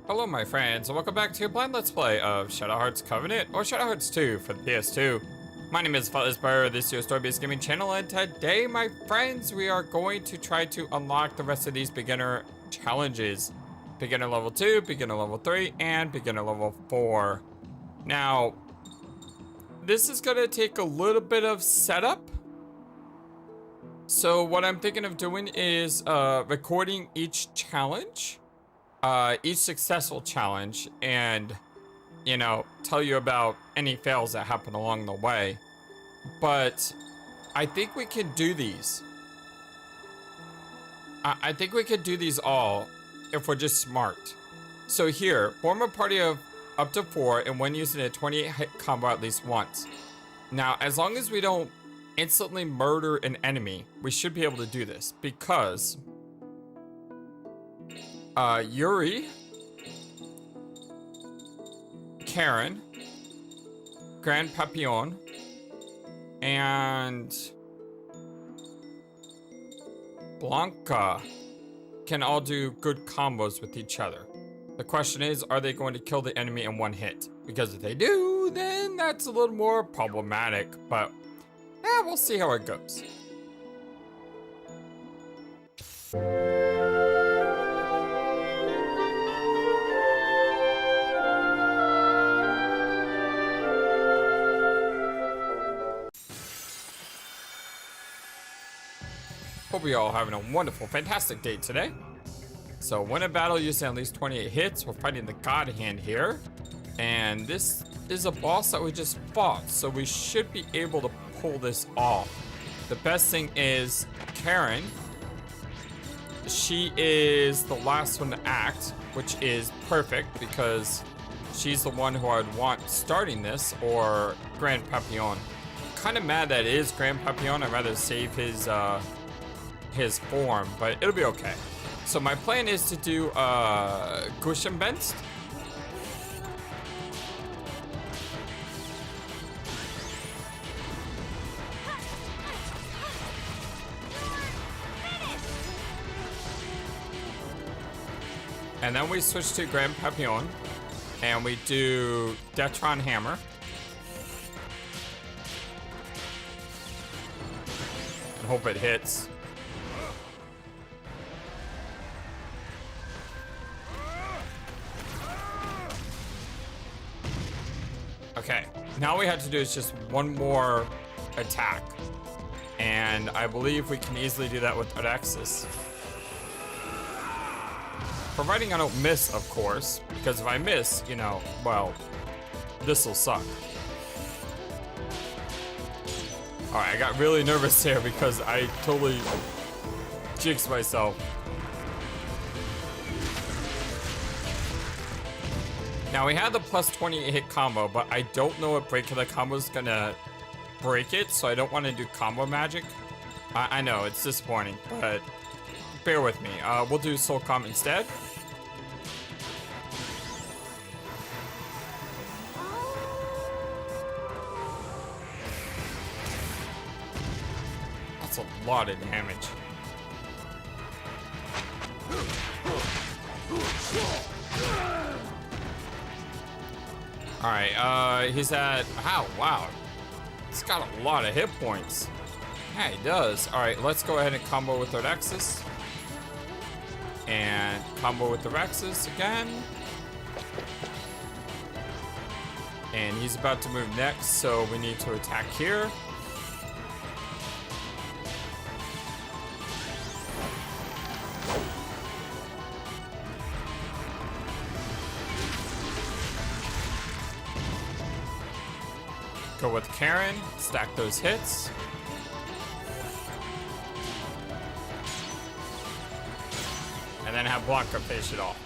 Hello my friends, and welcome back to a blind Let's Play of Shadow Hearts Covenant, or Shadow Hearts 2 for the PS2. My name is FlightlessBird, this is your story-based gaming channel, and today, my friends, we are going to try to unlock the rest of these beginner challenges. Beginner level 2, beginner level 3, and beginner level 4. Now, this is gonna take a little bit of setup. So what I'm thinking of doing is recording each challenge. Each successful challenge, and tell you about any fails that happen along the way. But I think we can do these. I think we could do these all if we're just smart. So here, form a party of up to 4 and when using a 28 hit combo at least once. Now, as long as we don't instantly murder an enemy, we should be able to do this because Yuri, Karen, Grand Papillon, and Blanca can all do good combos with each other. The question is, are they going to kill the enemy in one hit? Because if they do, then that's a little more problematic, but we'll see how it goes. Hope you're all having a wonderful, fantastic day today. So, win a battle using at least 28 hits. We're fighting the God Hand here. And this is a boss that we just fought, so we should be able to pull this off. The best thing is Karen. She is the last one to act, which is perfect because she's the one who I'd want starting this, or Grand Papillon. Kind of mad that it is Grand Papillon. I'd rather save his form, but it'll be okay. So my plan is to do Gushenbenst. And then we switch to Grand Papillon and we do Detron Hammer. And hope it hits. Okay, now all we have to do is just one more attack. And I believe we can easily do that with Alexis. Providing I don't miss, of course, because if I miss, well, this'll suck. Alright, I got really nervous there because I totally jinxed myself. Now we had the plus 28 hit combo, but I don't know if break of the combo is gonna break it, so I don't want to do combo magic. I know, it's disappointing, but bear with me. We'll do Soul Calm instead. That's a lot of damage. Alright, he's at... wow. He's got a lot of hit points. Yeah, he does. Alright, let's go ahead and combo with Alexis. And combo with Alexis again. And he's about to move next, so we need to attack here. Go with Karen, stack those hits. And then have Blanca finish it off.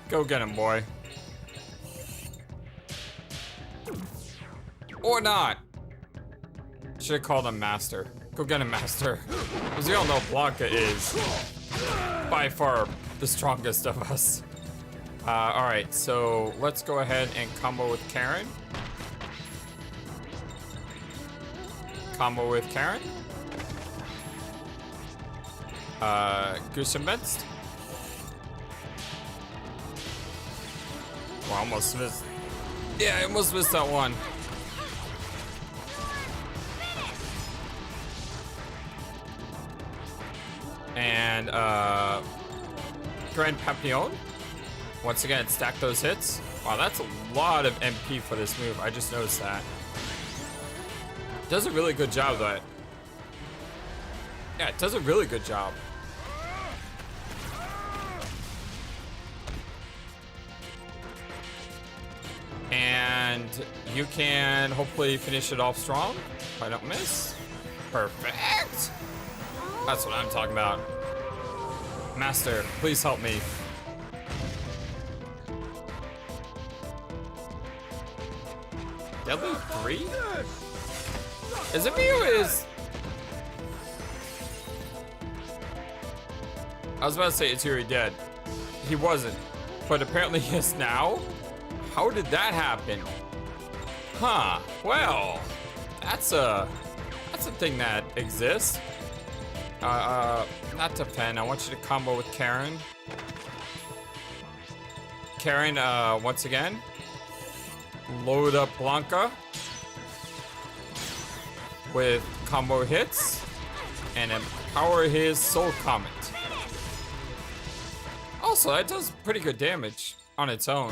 Go get him, boy. Or not. Should have called him Master. Go get him, Master. Because we all know Blanca is by far the strongest of us. Alright, so let's go ahead and combo with Karen. Combo with Karen. Gusenbest. Well, almost missed. Yeah, I almost missed that one. And Grand Papillon. Once again, stack those hits. Wow, that's a lot of MP for this move. I just noticed that. Does a really good job, though. Yeah, it does a really good job. And you can hopefully finish it off strong. If I don't miss. Perfect. That's what I'm talking about. Master, please help me. Deadly 3? Is it me or is... I was about to say, is Yuri dead? He wasn't. But apparently he is now? How did that happen? Huh. Well, that's a thing that exists. Not defend. I want you to combo with Karen. Karen, once again. Load up Blanca with combo hits and empower his Soul Comet. Also, that does pretty good damage on its own.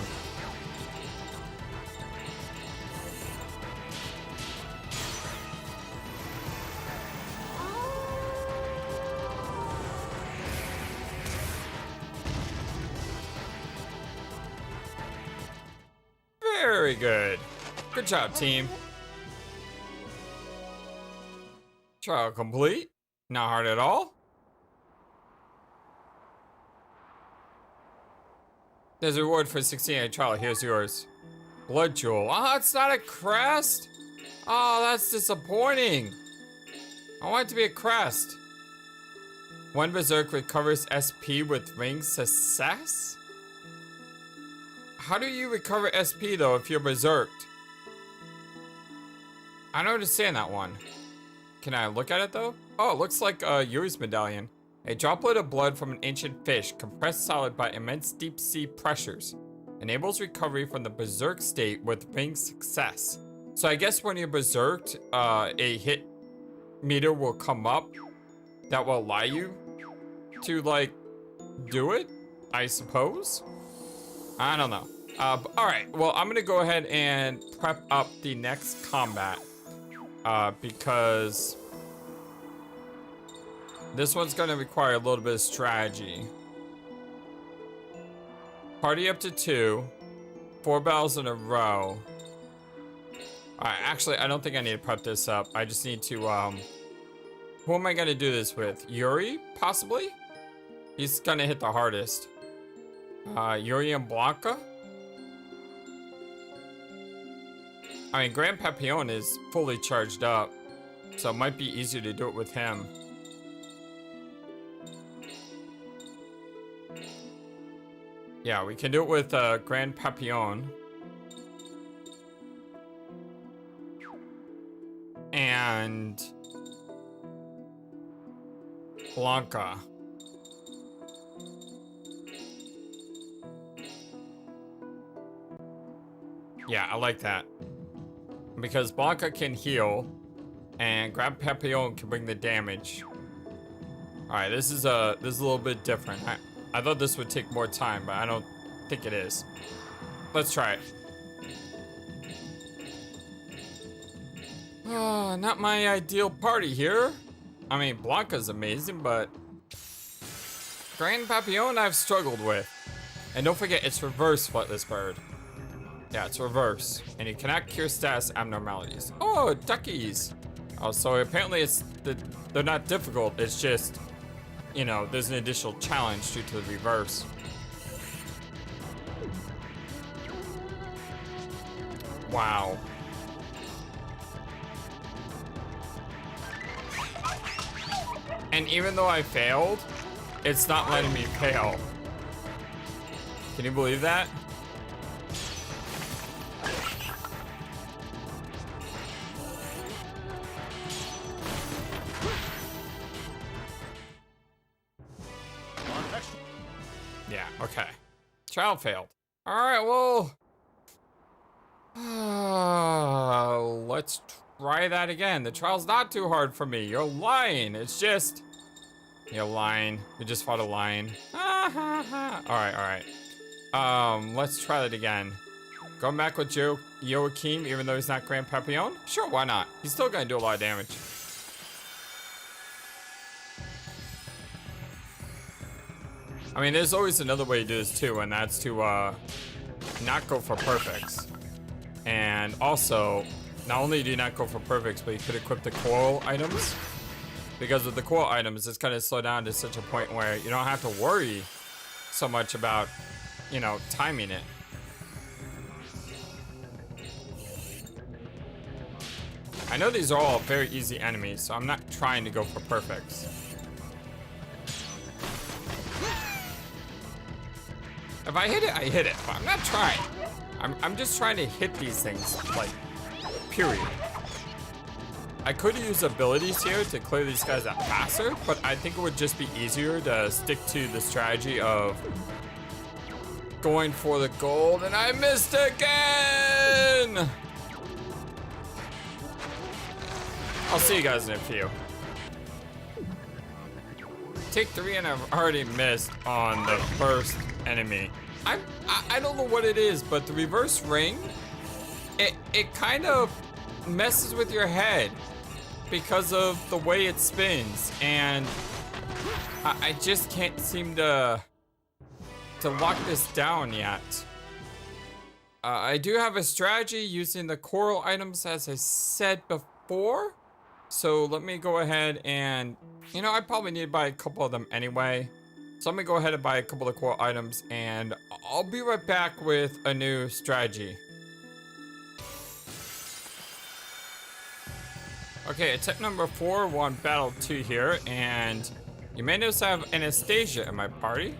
Very good. Good job, team. Trial complete. Not hard at all. There's a reward for 16 trial. Here's yours. Blood Jewel. Oh, it's not a crest? Oh, that's disappointing. I want it to be a crest. One Berserk recovers SP with ring success? How do you recover SP though if you're berserked? I don't understand that one. Can I look at it though? Oh, it looks like Yuri's medallion. A droplet of blood from an ancient fish, compressed solid by immense deep sea pressures. Enables recovery from the berserk state with ring success. So I guess when you're berserked, a hit meter will come up that will allow you to like do it, I suppose. I don't know. Alright, well, I'm gonna go ahead and prep up the next combat. Because this one's gonna require a little bit of strategy. Party up to 2. 4 battles in a row. Alright, actually, I don't think I need to prep this up. I just need to, who am I gonna do this with? Yuri, possibly? He's gonna hit the hardest. Yuri and Blanca? I mean, Grand Papillon is fully charged up, so it might be easier to do it with him. Yeah, we can do it with Grand Papillon. And Blanca. Yeah, I like that. Because Blanca can heal, and Grand Papillon can bring the damage. Alright, this is a little bit different. I thought this would take more time, but I don't think it is. Let's try it. Oh, not my ideal party here. I mean, Blanca's amazing, but Grand Papillon I've struggled with. And don't forget, it's reverse FlightlessBird. Yeah, it's reverse. And you cannot cure status abnormalities. Oh, duckies. Oh, so apparently they're not difficult. It's just, you know, there's an additional challenge due to the reverse. Wow. And even though I failed, it's not letting me fail. Can you believe that? Yeah, okay. Trial failed. Alright, well... let's try that again. The trial's not too hard for me. You're lying. It's just... You're lying. You just fought a lion. Alright. Let's try that again. Going back with Joachim, even though he's not Grand Papillon? Sure, why not? He's still gonna do a lot of damage. I mean, there's always another way to do this too, and that's to not go for perfects. And also, not only do you not go for perfects, but you could equip the coral items. Because with the coral items, it's gonna slow down to such a point where you don't have to worry so much about, you know, timing it. I know these are all very easy enemies, so I'm not trying to go for perfects. If I hit it, I hit it, but I'm not trying. I'm just trying to hit these things, like, period. I could use abilities here to clear these guys out faster, but I think it would just be easier to stick to the strategy of going for the gold, and I missed again! I'll see you guys in a few. Take 3 and I've already missed on the first enemy. I don't know what it is, but the reverse ring, it kind of messes with your head because of the way it spins, and I just can't seem to lock this down yet. I do have a strategy using the coral items as I said before. So let me go ahead and, you know, I probably need to buy a couple of them anyway. So let me go ahead and buy a couple of coral items, and I'll be right back with a new strategy. Okay, tip number 4, we're on battle 2 here, and you may notice I have Anastasia in my party.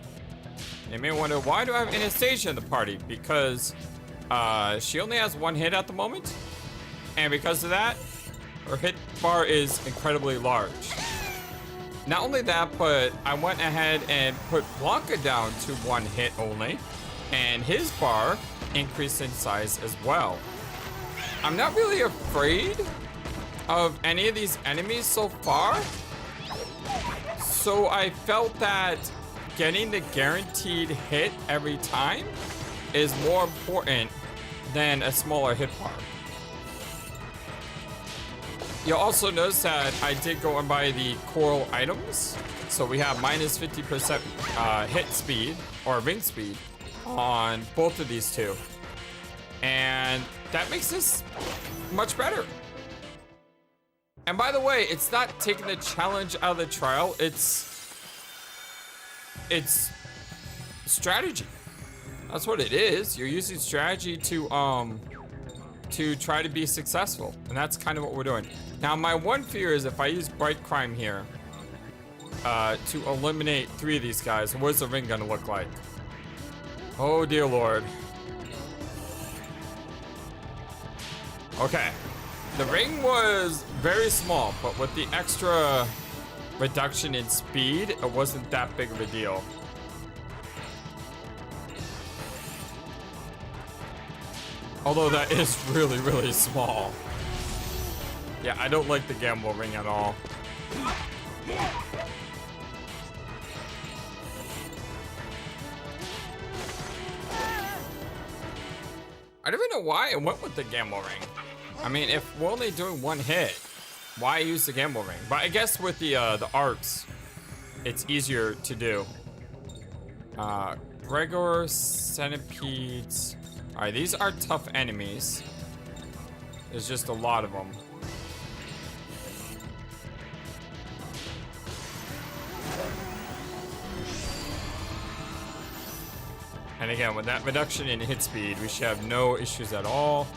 You may wonder, why do I have Anastasia in the party? Because she only has 1 hit at the moment, and because of that, her hit bar is incredibly large. Not only that, but I went ahead and put Blanca down to 1 hit only, and his bar increased in size as well. I'm not really afraid of any of these enemies so far, so I felt that getting the guaranteed hit every time is more important than a smaller hit bar. You'll also notice that I did go and buy the coral items. So we have minus 50% hit speed, or ring speed, on both of these two. And that makes this much better. And by the way, it's not taking the challenge out of the trial, it's strategy. That's what it is. You're using strategy to try to be successful, and that's kind of what we're doing. Now, my one fear is if I use Bright Crime here to eliminate 3 of these guys, what's the ring gonna look like? Oh dear Lord. Okay, the ring was very small, but with the extra reduction in speed, it wasn't that big of a deal. Although that is really, really small. Yeah, I don't like the gamble ring at all. I don't even know why I went with the gamble ring. I mean, if we're only doing 1 hit, why use the gamble ring? But I guess with the arcs, it's easier to do. Gregor, centipedes. All right, these are tough enemies. There's just a lot of them. And again, with that reduction in hit speed, we should have no issues at all.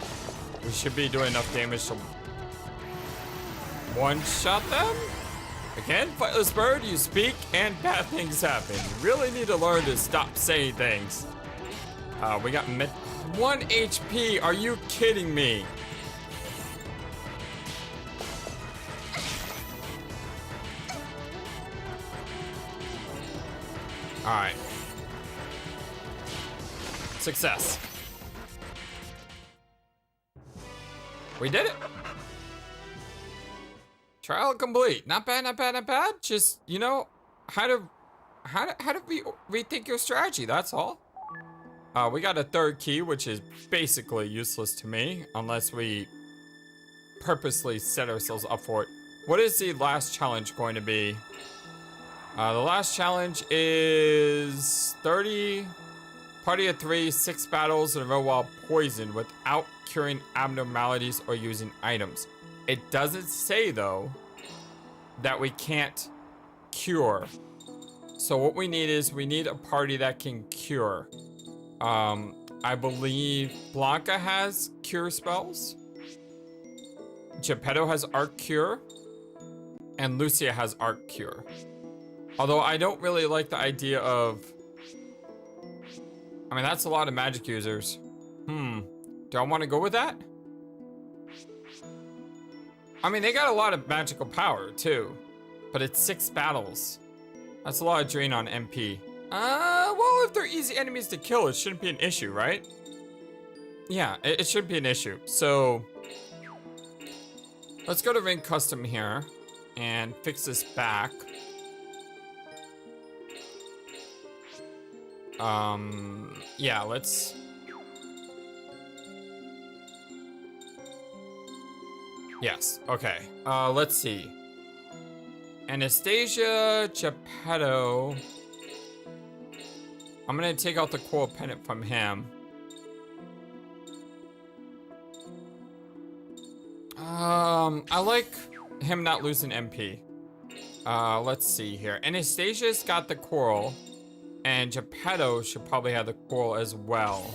We should be doing enough damage to one-shot them. Again, FlightlessBird, you speak and bad things happen. You really need to learn to stop saying things. We got 1 HP, are you kidding me? Alright. Success. We did it. Trial complete. Not bad, not bad, not bad. Just, you know, how to rethink your strategy, that's all. We got a third key, which is basically useless to me, unless we purposely set ourselves up for it. What is the last challenge going to be? The last challenge is 30, party of 3, 6 battles in a row while poisoned without curing abnormalities or using items. It doesn't say, though, that we can't cure. So what we need is, we need a party that can cure. I believe Blanca has cure spells. Geppetto has Arc Cure. And Lucia has Arc Cure. Although I don't really like the idea of... I mean, that's a lot of magic users. Do I want to go with that? I mean, they got a lot of magical power, too. But it's 6 battles. That's a lot of drain on MP. Well, if they're easy enemies to kill, it shouldn't be an issue, right? Yeah, it shouldn't be an issue. So, let's go to Ring Custom here and fix this back. Yeah, let's... Yes, okay. Let's see. Anastasia, Geppetto. I'm gonna take out the coral pendant from him. I like him not losing MP. Let's see here. Anastasia's got the coral, and Geppetto should probably have the coral as well.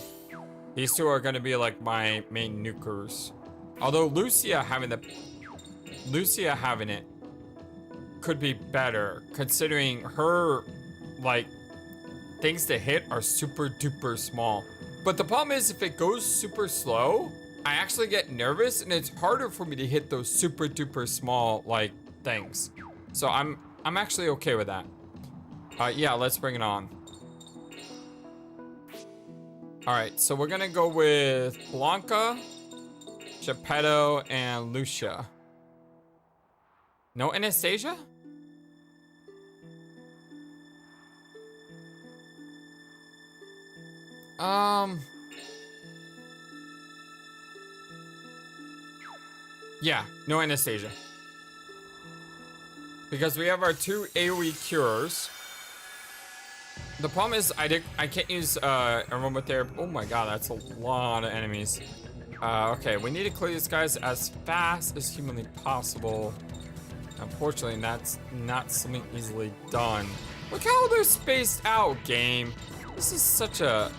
These two are gonna be like my main nukers. Although Lucia having it could be better, considering her, like, things to hit are super duper small. But the problem is, if it goes super slow, I actually get nervous, and it's harder for me to hit those super duper small, like, things. So I'm actually okay with that. Yeah, let's bring it on. All right, so we're gonna go with Blanca, Geppetto, and Lucia. No Anastasia? Yeah, no Anastasia. Because we have our 2 AoE cures. The problem is I can't use aromatherapy. Oh my god, that's a lot of enemies. Okay, we need to clear these guys as fast as humanly possible. Unfortunately, that's not something easily done. Look how they're spaced out, game. This is such a...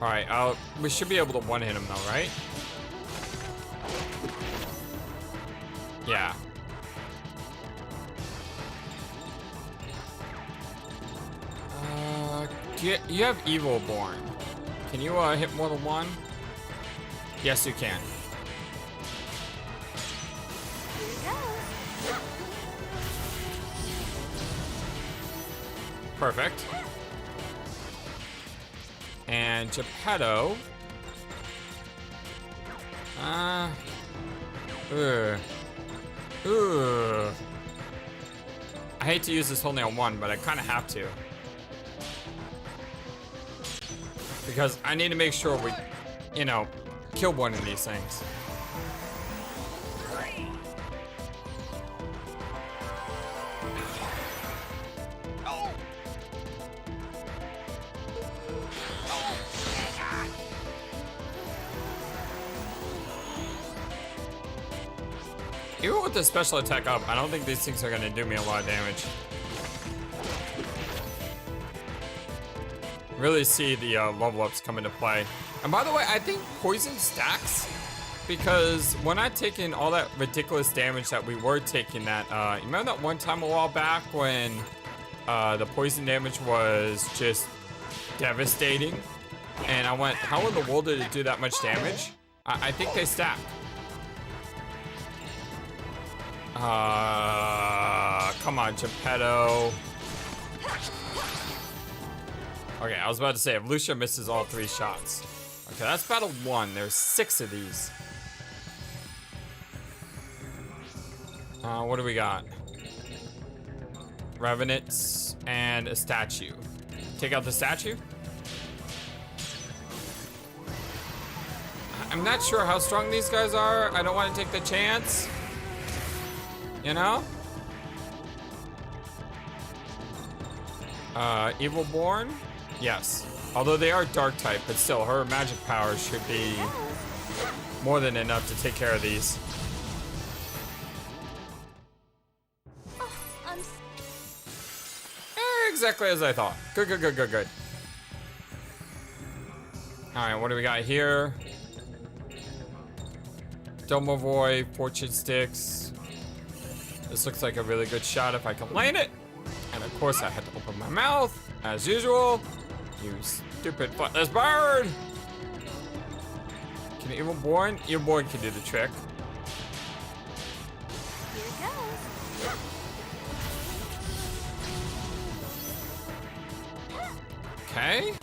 Alright, we should be able to one-hit him though, right? Yeah. You have Evil Born. Can you hit more than one? Yes, you can. Perfect. And Geppetto. I hate to use this only on one, but I kind of have to. Because I need to make sure we, you know, kill one of these things. Even with the special attack up, I don't think these things are gonna do me a lot of damage. Really see the level ups come into play. And by the way, I think poison stacks, because we're not taking all that ridiculous damage that we were taking. That you remember that one time a while back when the poison damage was just devastating, and I went, how in the world did it do that much damage? I think they stack. come on, Geppetto. Okay, I was about to say, if Lucia misses all 3 shots. Okay, that's battle 1. There's 6 of these. What do we got? Revenants and a statue. Take out the statue? I'm not sure how strong these guys are. I don't want to take the chance. You know? Evilborn? Yes. Although they are dark type, but still, her magic powers should be more than enough to take care of these. Exactly as I thought. Good, good, good, good, good. Alright, what do we got here? Domovoy, Fortune Sticks. This looks like a really good shot if I can land it. And of course I had to open my mouth, as usual. You stupid flightless bird! Can Evilborn? Evilborn can do the trick. Here it goes. Okay.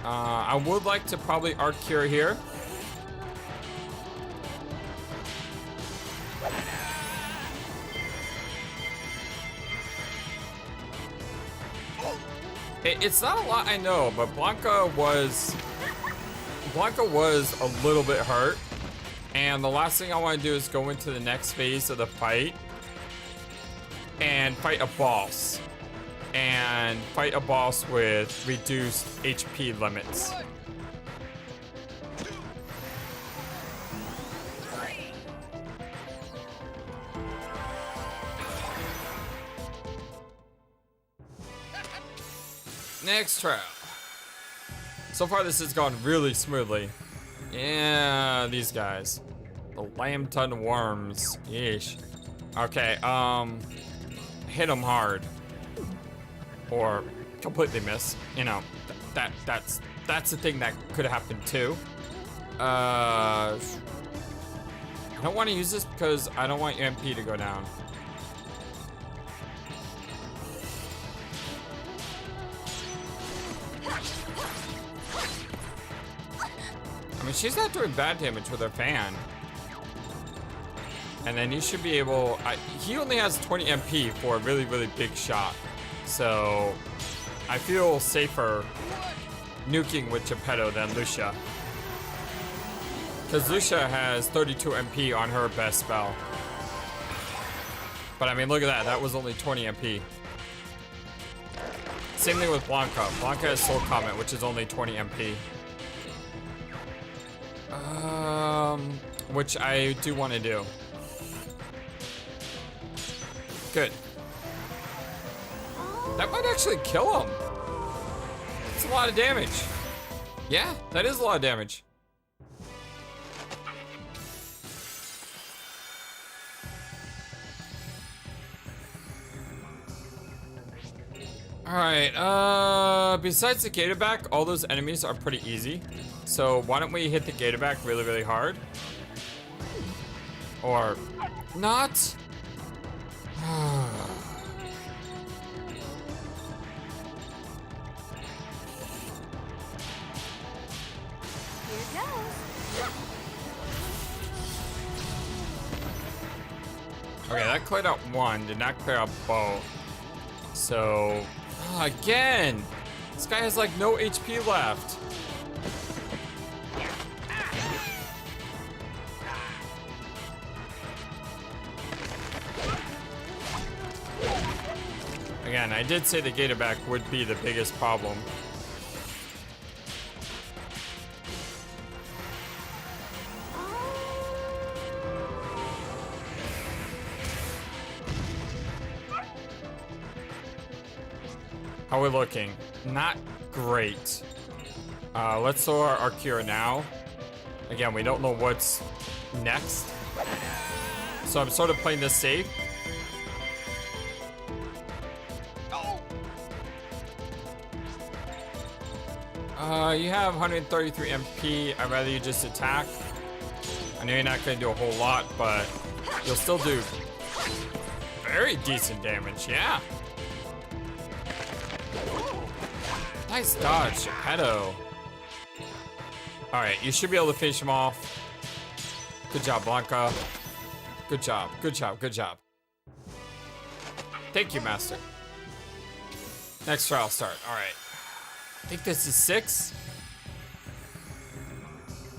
I would like to probably Arc Cure here. It's not a lot, I know, but Blanca was a little bit hurt. And the last thing I want to do is go into the next phase of the fight and fight a boss. And fight a boss with reduced HP limits. Next trial. So far this has gone really smoothly. Yeah, these guys. The Lambton worms. Yeesh. Okay, hit them hard. Or completely miss. You know, that's the thing that could have happened too. I don't want to use this because I don't want your MP to go down. I mean, she's not doing bad damage with her fan. And then you should be able... he only has 20 MP for a really, really big shot. So, I feel safer nuking with Geppetto than Lucia. Because Lucia has 32 MP on her best spell. But I mean, look at that. That was only 20 MP. Same thing with Blanca. Blanca has Soul Comment, which is only 20 MP. Which I do want to do. Good. That might actually kill him. That's a lot of damage. Yeah, that is a lot of damage. Alright, besides the gator back, all those enemies are pretty easy. So why don't we hit the gator back really, really hard? Or not? Okay, that cleared out one, did not clear out both. So, again! This guy has like no HP left. Again, I did say the gator back would be the biggest problem. How are we looking? Not great. Let's throw our cure now. Again, we don't know what's next. So I'm sort of playing this safe. You have 133 MP. I'd rather you just attack. I know you're not going to do a whole lot, but you'll still do very decent damage, yeah. Nice dodge, Geppetto. Alright, you should be able to finish him off. Good job, Blanca. Good job, good job, good job. Thank you, Master. Next trial start, alright. I think this is 6.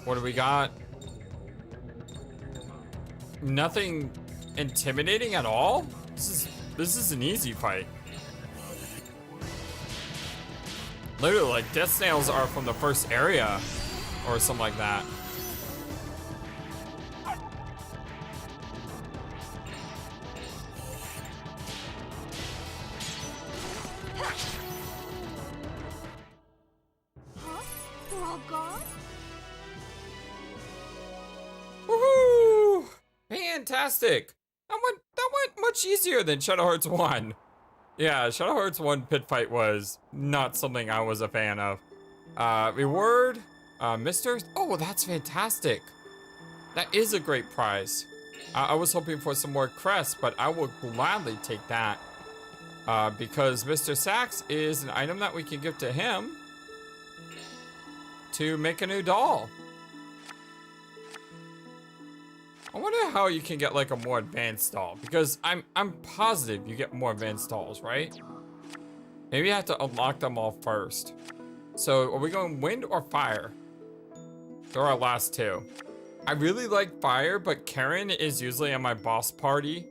What do we got? Nothing intimidating at all? This is an easy fight. Literally, like, death snails are from the first area or something like that. Huh? We're all gone? Woohoo! Fantastic! That went much easier than Shadow Hearts 1. Yeah, Shadow Hearts 1 pit fight was not something I was a fan of. Reward, Mister? Oh, that's fantastic. That is a great prize. I was hoping for some more crests, but I will gladly take that. Because Mr. Sax is an item that we can give to him to make a new doll. I wonder how you can get like a more advanced doll, because I'm positive you get more advanced dolls, right? Maybe you have to unlock them all first. So are we going wind or fire? They're our last two. I really like fire, but Karen is usually on my boss party.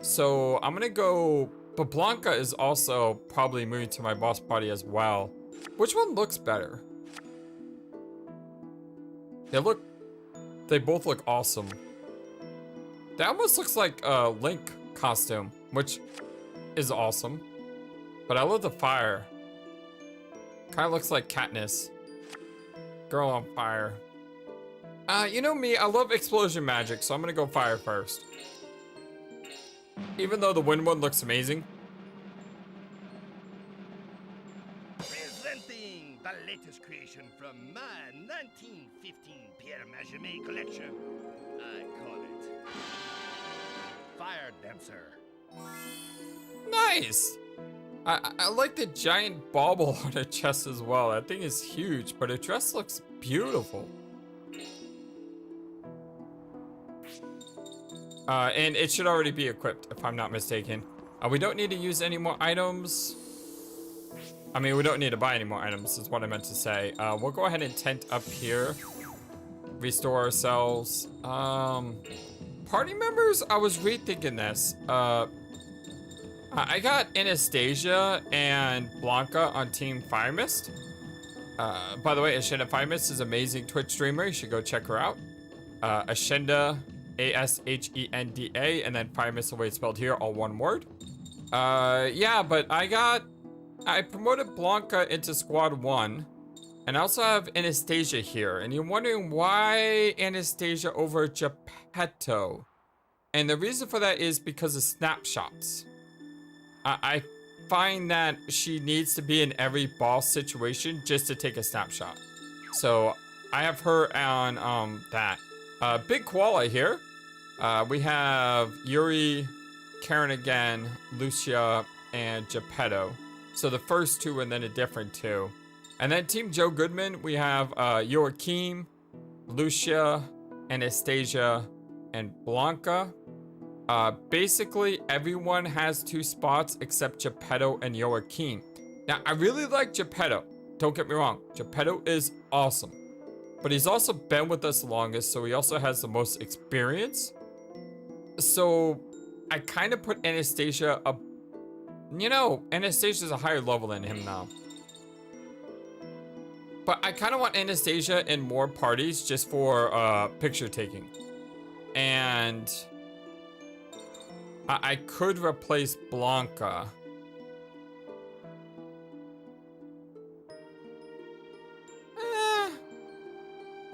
So I'm gonna go, but Blanca is also probably moving to my boss party as well. Which one looks better? They both look awesome. That almost looks like a Link costume, which is awesome. But I love the fire. Kind of looks like Katniss. Girl on fire. You know me, I love explosion magic, so I'm gonna go fire first. Even though the wind one looks amazing. Presenting the latest creation from my 1915 Pierre Majemet collection. I call it Fire Dancer. Nice! I like the giant bauble on her chest as well. That thing is huge, but her dress looks beautiful. And it should already be equipped, if I'm not mistaken. We don't need to use any more items. I mean, we don't need to buy any more items, is what I meant to say. We'll go ahead and tent up here. Restore ourselves. Party members? I was rethinking this. I got Anastasia and Blanca on Team Fire Mist. By the way, Ashenda Fire Mist is an amazing Twitch streamer. You should go check her out. Ashenda, A-S-H-E-N-D-A, and then Fire Mist the way it's spelled here, all one word. Yeah, but I promoted Blanca into Squad 1. And I also have Anastasia here. And you're wondering why Anastasia over Geppetto. And the reason for that is because of snapshots. I find that she needs to be in every boss situation just to take a snapshot. So I have her on that. Big Koala here. We have Yuri, Karen again, Lucia, and Geppetto. So the first two and then a different two. And then Team Joe Goodman, we have Joachim, Lucia, Anastasia, and Blanca. Basically, everyone has 2 spots except Geppetto and Joachim. Now, I really like Geppetto. Don't get me wrong. Geppetto is awesome. But he's also been with us the longest, so he also has the most experience. So, I kind of put Anastasia up. You know, Anastasia's a higher level than him now. But I kind of want Anastasia in more parties just for picture taking. And I could replace Blanca.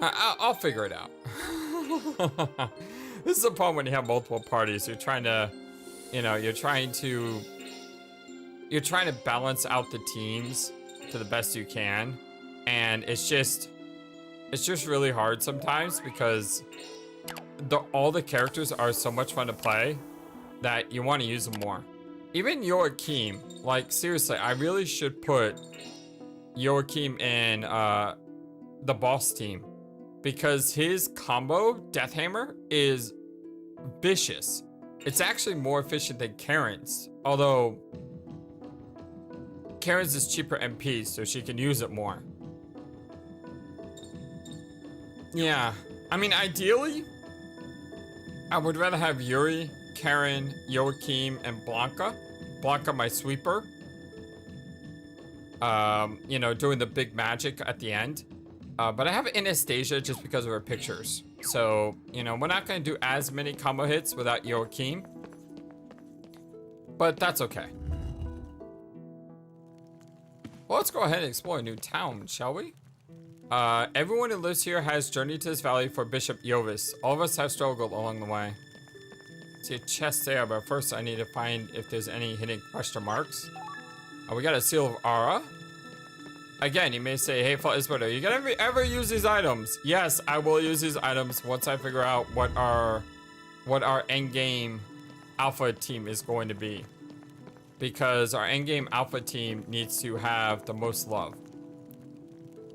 I'll figure it out. This is a problem when you have multiple parties. You're trying to, you're trying to balance out the teams to the best you can. And it's just really hard sometimes because all the characters are so much fun to play. that you want to use them more. Even Joachim, like seriously, I really should put Joachim in the boss team because his combo, Death Hammer, is vicious. It's actually more efficient than Karen's, although Karen's is cheaper MP, so she can use it more. Yeah, I mean, ideally, I would rather have Yuri, Karen, Joachim, and Blanca. Blanca, my sweeper. You know, doing the big magic at the end. But I have Anastasia just because of her pictures. So, you know, we're not going to do as many combo hits without Joachim. But that's okay. Well, let's go ahead and explore a new town, shall we? Everyone who lives here has journeyed to this valley for Bishop Jovis. All of us have struggled along the way. See a chest there, but first I need to find if there's any hidden question marks. We got a seal of Aura. Again, you may say, hey, FlightlessBird, are you gonna ever use these items? Yes, I will use these items once I figure out what our endgame alpha team is going to be. Because our endgame alpha team needs to have the most love.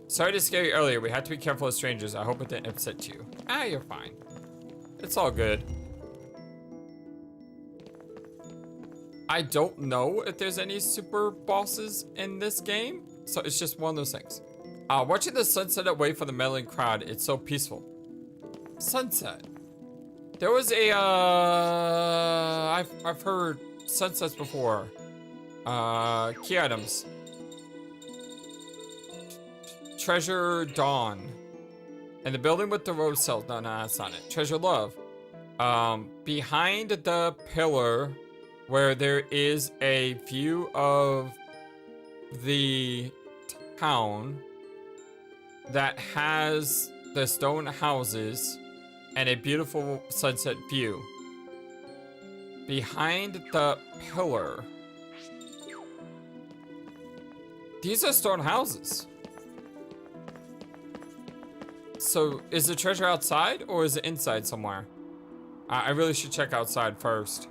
Sorry to scare you earlier. We had to be careful of strangers. I hope it didn't upset you. Ah, you're fine. It's all good. I don't know if there's any super bosses in this game. So it's just one of those things. Watching the sunset away from the meddling crowd, it's so peaceful. Sunset. There was a, I've heard sunsets before. Key items. Treasure Dawn. And the building with the rose cells. No, that's not it. Treasure Love. Behind the pillar where there is a view of the town that has the stone houses and a beautiful sunset view. Behind the pillar. These are stone houses. So is the treasure outside or is it inside somewhere? I really should check outside first.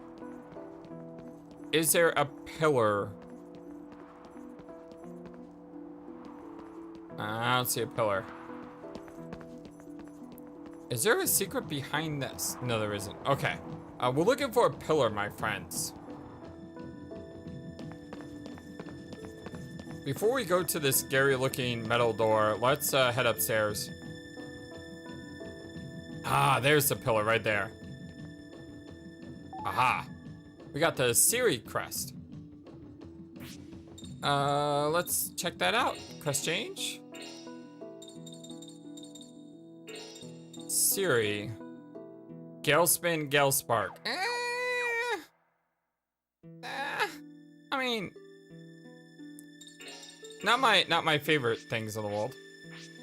Is there a pillar? I don't see a pillar. Is there a secret behind this? No, there isn't. Okay. We're looking for a pillar, my friends. Before we go to this scary looking metal door, let's head upstairs. Ah, there's the pillar right there. Aha. We got the Siri crest. Let's check that out. Crest change. Siri. Gale spin, Gale spark. I mean, not my favorite things in the world.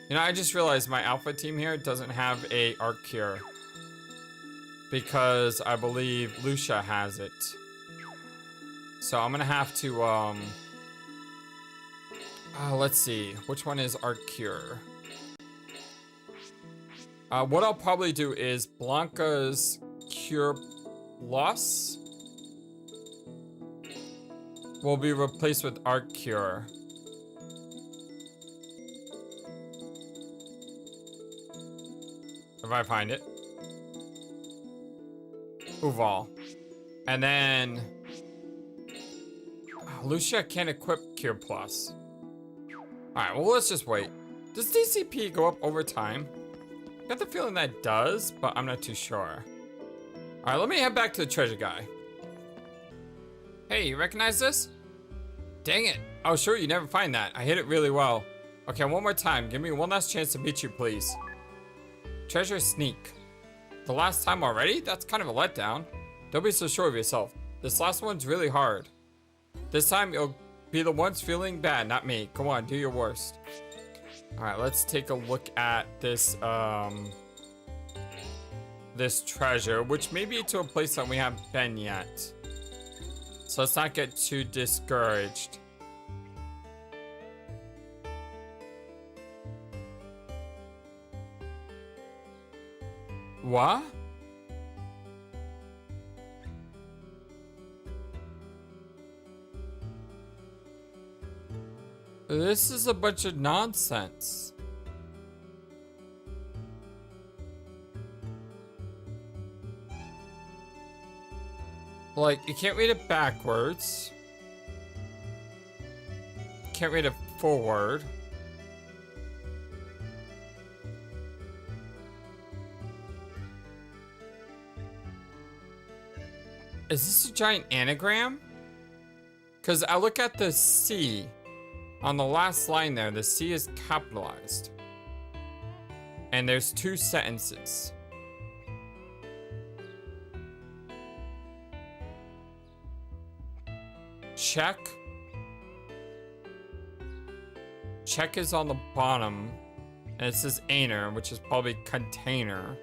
You know, I just realized my alpha team here doesn't have a arc cure because I believe Lucia has it. So I'm gonna have to let's see, which one is arc cure? What I'll probably do is Blanca's Cure Plus will be replaced with Arc Cure. If I find it. Uval. And then Lucia can't equip Cure Plus. Alright, well let's just wait. Does DCP go up over time? I got the feeling that it does, but I'm not too sure. Alright, let me head back to the treasure guy. Hey, you recognize this? Dang it. Oh, sure, you never find that. I hit it really well. Okay, one more time. Give me one last chance to beat you, please. Treasure sneak. The last time already? That's kind of a letdown. Don't be so sure of yourself. This last one's really hard. This time, you'll be the ones feeling bad, not me. Come on, do your worst. Alright, let's take a look at this, this treasure, which may be to a place that we haven't been yet. So let's not get too discouraged. What? This is a bunch of nonsense. Like, you can't read it backwards. Can't read it forward. Is this a giant anagram? Because I look at the C. On the last line there, the C is capitalized. And there's 2 sentences. Check. Check is on the bottom. And it says einer, which is probably container.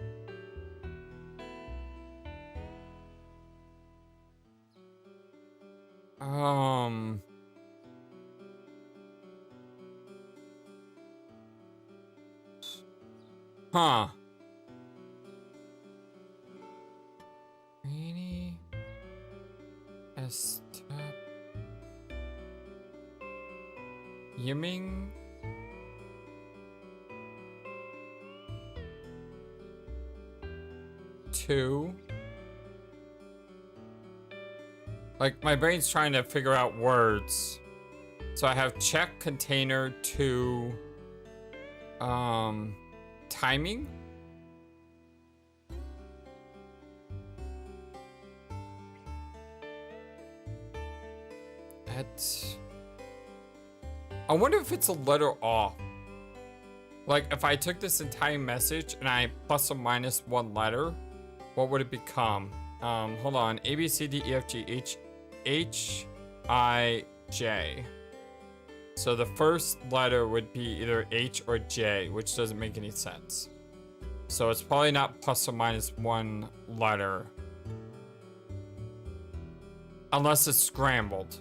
Huh. Rainy. Estep. Yiming. Two. Like, my brain's trying to figure out words. So I have check, container, to, timing? That's... I wonder if it's a letter off. Like, if I took this entire message and I plus or minus 1 letter, what would it become? Hold on. A, B, C, D, E, F, G, H, I, J. So the first letter would be either H or J, which doesn't make any sense. So it's probably not plus or minus 1 letter. Unless it's scrambled.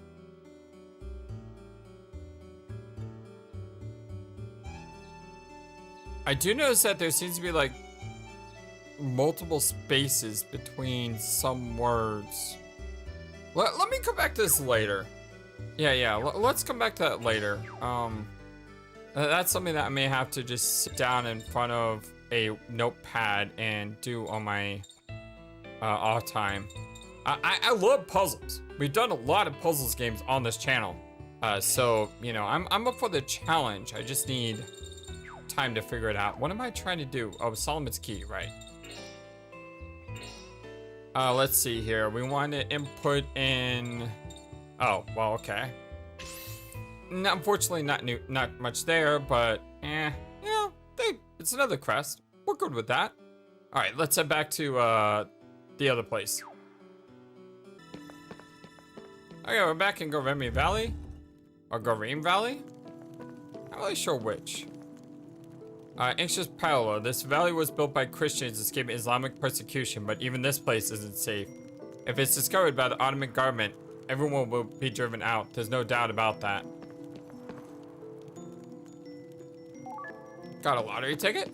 I do notice that there seems to be like multiple spaces between some words. Let me come back to this later. Yeah, let's come back to that later. That's something that I may have to just sit down in front of a notepad and do on my off time. I love puzzles. We've done a lot of puzzles games on this channel. So, you know, I'm up for the challenge. I just need time to figure it out. What am I trying to do? Oh, Solomon's Key, right. Let's see here. We want to input in... Oh, well, okay. Unfortunately, not much there, but you know, it's another crest. We're good with that. All right, let's head back to the other place. Okay, we're back in Goremi Valley, or Goreem Valley. Not really sure which. Anxious Paolo. This valley was built by Christians escaping Islamic persecution, but even this place isn't safe. If it's discovered by the Ottoman government, everyone will be driven out. There's no doubt about that. Got a lottery ticket?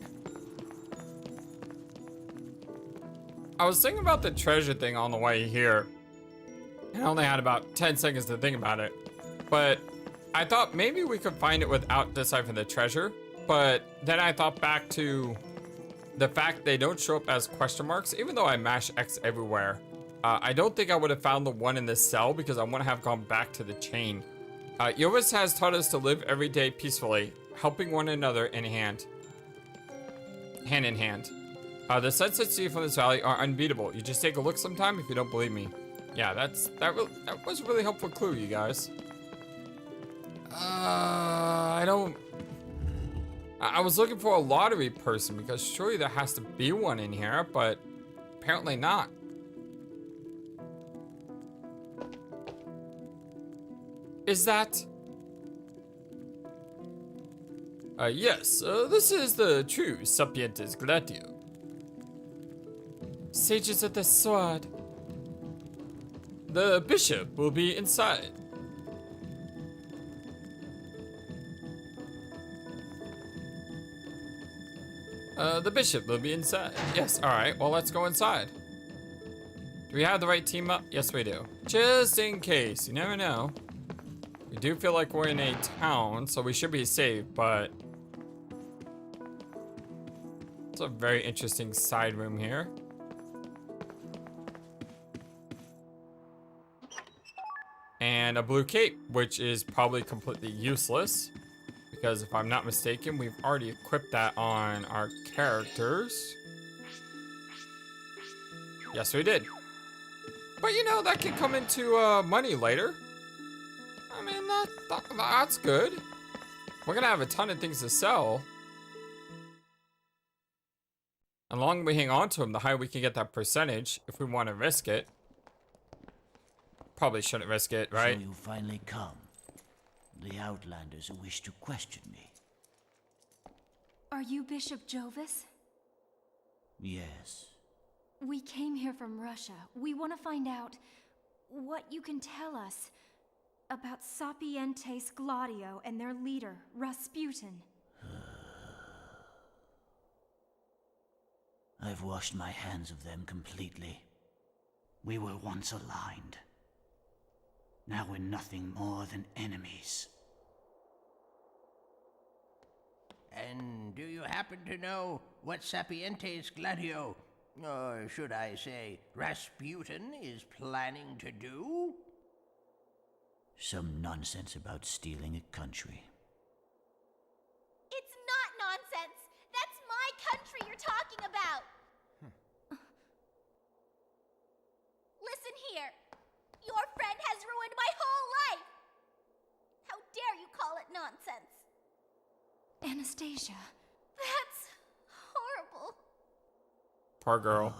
I was thinking about the treasure thing on the way here. I only had about 10 seconds to think about it. But I thought maybe we could find it without deciphering the treasure. But then I thought back to the fact they don't show up as question marks, even though I mash X everywhere. I don't think I would have found the one in this cell because I want to have gone back to the chain. Jovis has taught us to live every day peacefully, helping one another in hand in hand. The sunsets you see from this valley are unbeatable. You just take a look sometime if you don't believe me. Yeah, that was a really helpful clue, you guys. I was looking for a lottery person because surely there has to be one in here, but apparently not. Is that? Yes, this is the true Sapientes Gladio. Sages of the Sword. The bishop will be inside. The bishop will be inside. Yes, alright, well, let's go inside. Do we have the right team up? Yes, we do. Just in case, you never know. We do feel like we're in a town, so we should be safe, but it's a very interesting side room here. And a blue cape, which is probably completely useless, because if I'm not mistaken, we've already equipped that on our characters. Yes, we did. But you know, that can come into money later. I mean, that's good. We're gonna have a ton of things to sell. And the longer we hang on to them, the higher we can get that percentage if we want to risk it. Probably shouldn't risk it, right? So you finally come. The Outlanders who wish to question me. Are you Bishop Jovis? Yes. We came here from Russia. We want to find out what you can tell us about Sapientes Gladio and their leader, Rasputin. I've washed my hands of them completely. We were once aligned. Now we're nothing more than enemies. And do you happen to know what Sapientes Gladio, or should I say Rasputin, is planning to do? Some nonsense about stealing a country. It's not nonsense! That's my country you're talking about! Listen here. Your friend has ruined my whole life! How dare you call it nonsense? Anastasia. That's horrible. Poor girl.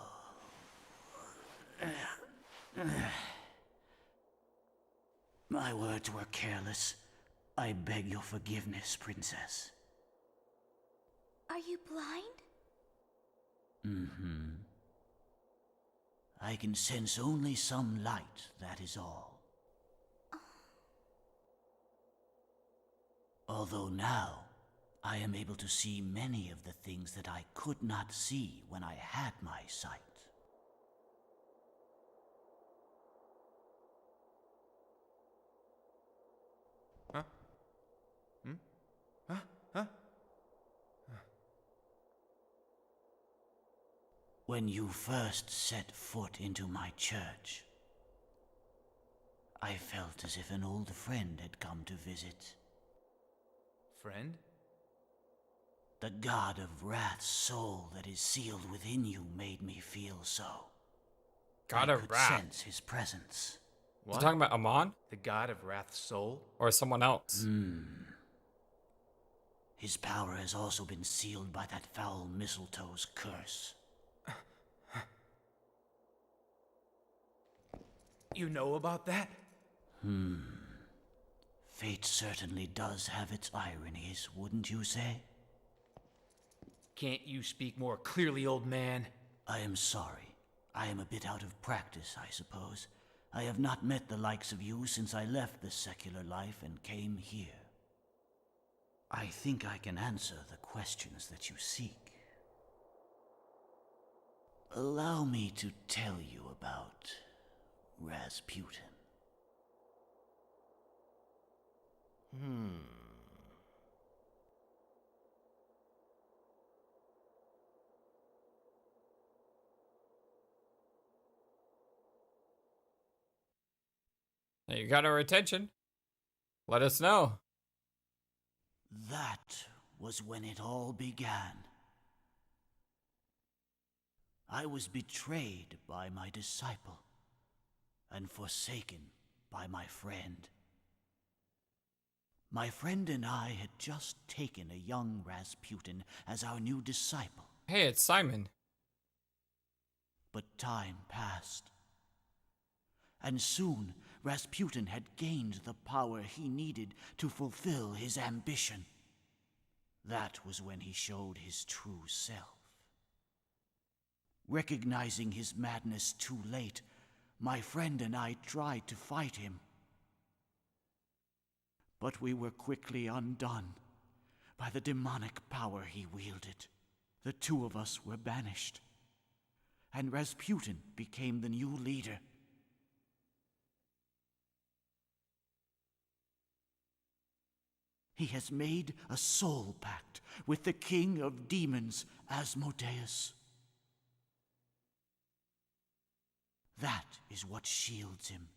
My words were careless. I beg your forgiveness, Princess. Are you blind? Mm-hmm. I can sense only some light, that is all. Although now, I am able to see many of the things that I could not see when I had my sight. Huh? Huh? Huh? When you first set foot into my church, I felt as if an old friend had come to visit. Friend? The god of wrath's soul that is sealed within you made me feel so. God I of could Wrath. sense his presence. You talking about Amon The god of wrath's soul? or someone else? His power has also been sealed by that foul mistletoe's curse. You know about that? Fate certainly does have its ironies, wouldn't you say? Can't you speak more clearly, old man? I am sorry. I am a bit out of practice, I suppose. I have not met the likes of you since I left the secular life and came here. I think I can answer the questions that you seek. Allow me to tell you about Rasputin. Hey, you got our attention. Let us know. That was when it all began. I was betrayed by my disciple and forsaken by my friend. My friend and I had just taken a young Rasputin as our new disciple, Hey, it's Simon. but time passed. And soon, Rasputin had gained the power he needed to fulfill his ambition. That was when he showed his true self. Recognizing his madness too late, my friend and I tried to fight him. But we were quickly undone by the demonic power he wielded. The two of us were banished, and Rasputin became the new leader. He has made a soul pact with the king of demons, Asmodeus. That is what shields him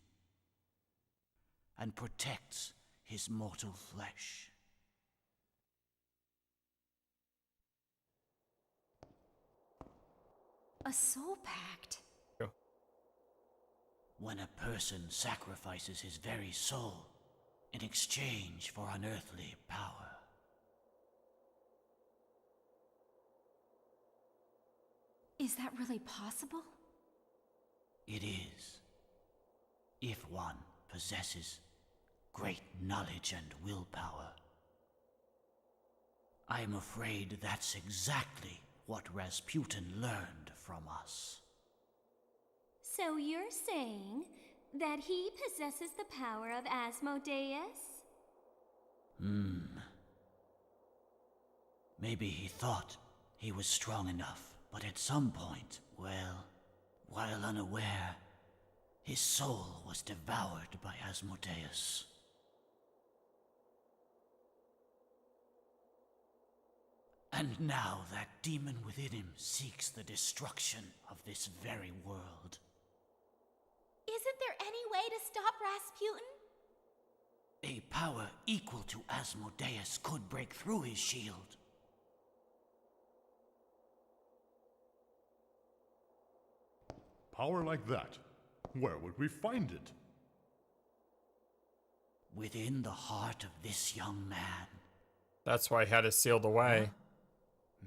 and protects his mortal flesh. A soul pact? When a person sacrifices his very soul in exchange for unearthly power. Is that really possible? It is, if one possesses great knowledge and willpower. I am afraid that's exactly what Rasputin learned from us. So you're saying that he possesses the power of Asmodeus? Maybe he thought he was strong enough, but at some point, well, while unaware, his soul was devoured by Asmodeus. And now that demon within him seeks the destruction of this very world. Isn't there any way to stop Rasputin? A power equal to Asmodeus could break through his shield. Power like that, where would we find it? Within the heart of this young man. That's why he had it sealed away.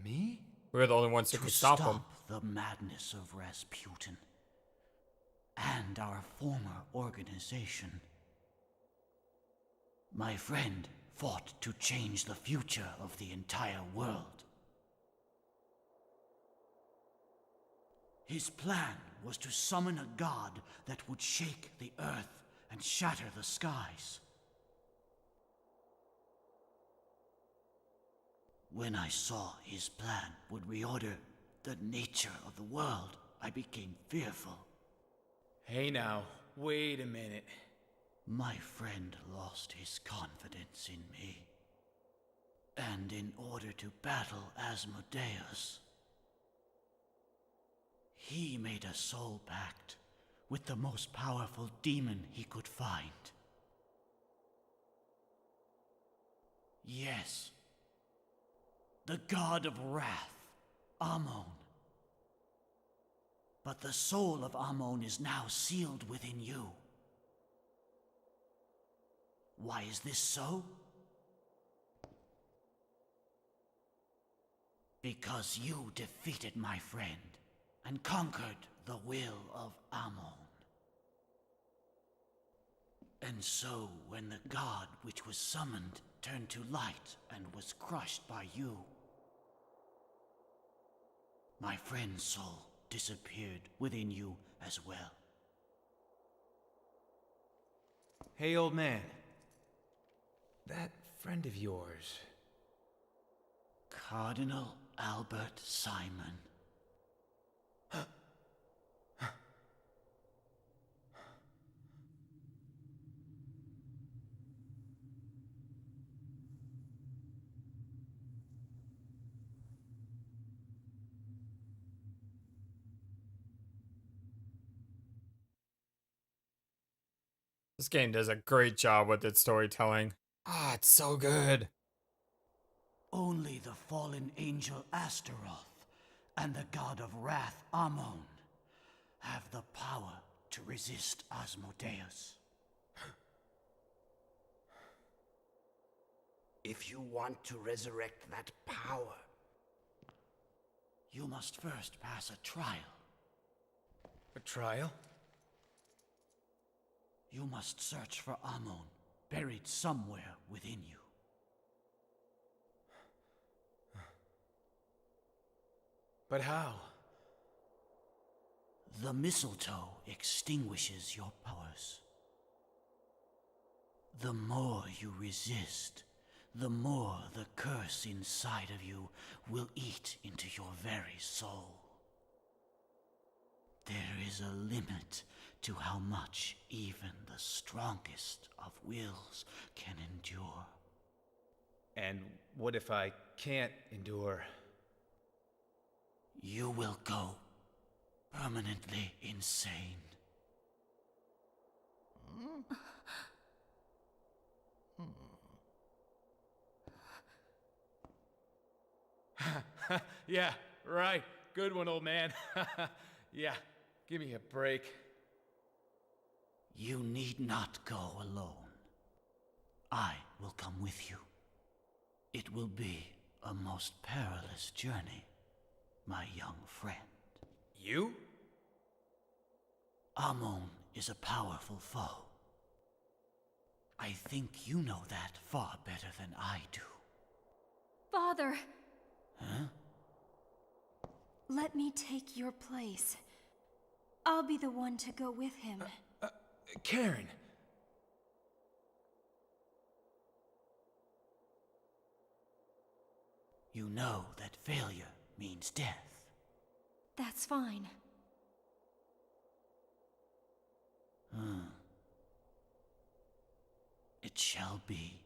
Me? We were the only ones who To could stop him. the madness of Rasputin and our former organization. My friend fought to change the future of the entire world. His plan was to summon a god that would shake the earth and shatter the skies. When I saw his plan would reorder the nature of the world, I became fearful. Hey now, wait a minute. My friend lost his confidence in me. And in order to battle Asmodeus, he made a soul pact with the most powerful demon he could find. Yes, the god of wrath, Ammon. But the soul of Ammon is now sealed within you. Why is this so? Because you defeated my friend and conquered the will of Ammon. And so, when the god which was summoned turned to light and was crushed by you, my friend's soul disappeared within you as well. Hey, old man. That friend of yours. Cardinal Albert Simon. This game does a great job with its storytelling. Ah, it's so good. Only the fallen angel Astaroth and the god of wrath Ammon have the power to resist Asmodeus. If you want to resurrect that power, You must first pass a trial. A trial? You must search for Ammon, buried somewhere within you. But how? The mistletoe extinguishes your powers. The more you resist, the more the curse inside of you will eat into your very soul. There is a limit to how much even the strongest of wills can endure. And what if I can't endure? You will go permanently insane. Yeah, right. Good one, old man. Yeah, give me a break. You need not go alone. I will come with you. It will be a most perilous journey, my young friend. You? Amon is a powerful foe. I think you know that far better than I do. Father, Huh? let me take your place. I'll be the one to go with him. Karen. You know that failure means death. That's fine. It shall be.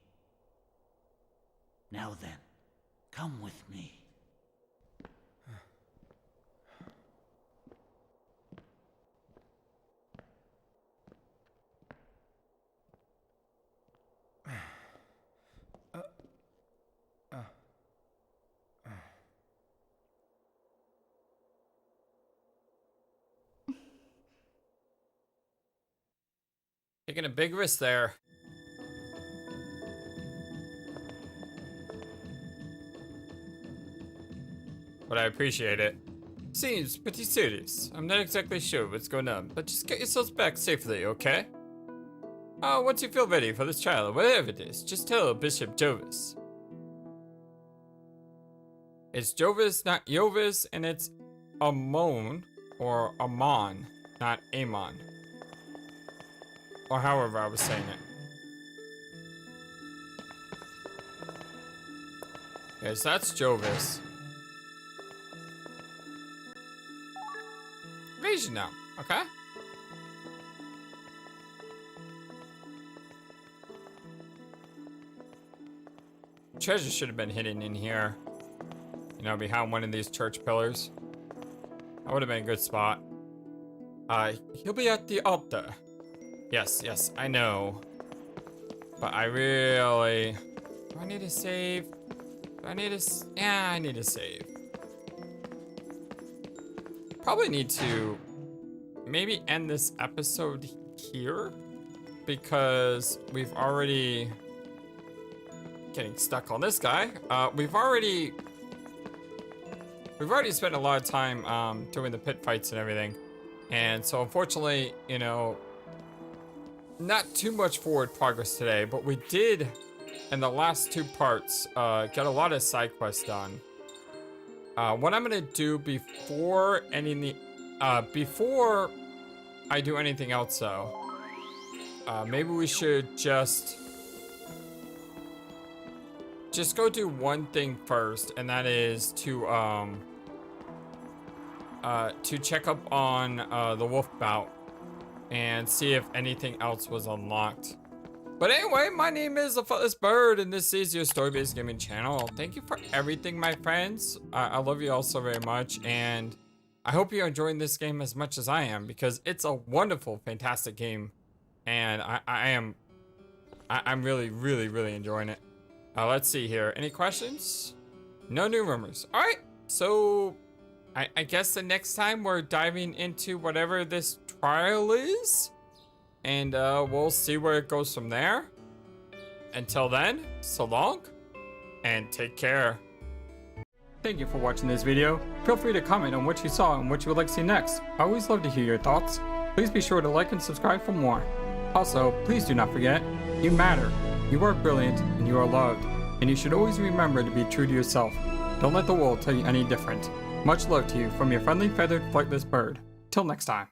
Now then, come with me. Taking a big risk there. But I appreciate it. Seems pretty serious. I'm not exactly sure what's going on, but just get yourselves back safely, okay? Once you feel ready for this trial or whatever it is, just tell Bishop Jovis. It's Jovis, not Yovis, and it's Amon, or Amon, not Amon. Or however I was saying it. Okay, so that's Jovis. Evasion now, okay? Treasure should have been hidden in here. You know, behind one of these church pillars. That would have been a good spot. He'll be at the altar. Yes, I know. But I really... Do I need to save? Do I need to... Yeah, I need to save. Probably need to maybe end this episode here. Because we've already... Getting stuck on this guy. We've already spent a lot of time doing the pit fights and everything. And so unfortunately, you know... Not too much forward progress today, but we did, in the last two parts, get a lot of side quests done. What I'm gonna do before ending the, before I do anything else though, maybe we should just go do one thing first, and that is to check up on the wolf bout. And see if anything else was unlocked. But anyway, my name is FlightlessBird, and this is your story-based gaming channel. Thank you for everything, my friends. I love you all so very much, and I hope you're enjoying this game as much as I am, because it's a wonderful, fantastic game, and I'm really, really, really enjoying it. Let's see here. Any questions? No new rumors. All right, so I guess the next time we're diving into whatever this trial is, and we'll see where it goes from there. Until then, so long, and take care. Thank you for watching this video. Feel free to comment on what you saw and what you would like to see next. I always love to hear your thoughts. Please be sure to like and subscribe for more. Also, please do not forget, you matter, you are brilliant, and you are loved. And you should always remember to be true to yourself. Don't let the world tell you any different. Much love to you from your friendly feathered flightless bird. Till next time.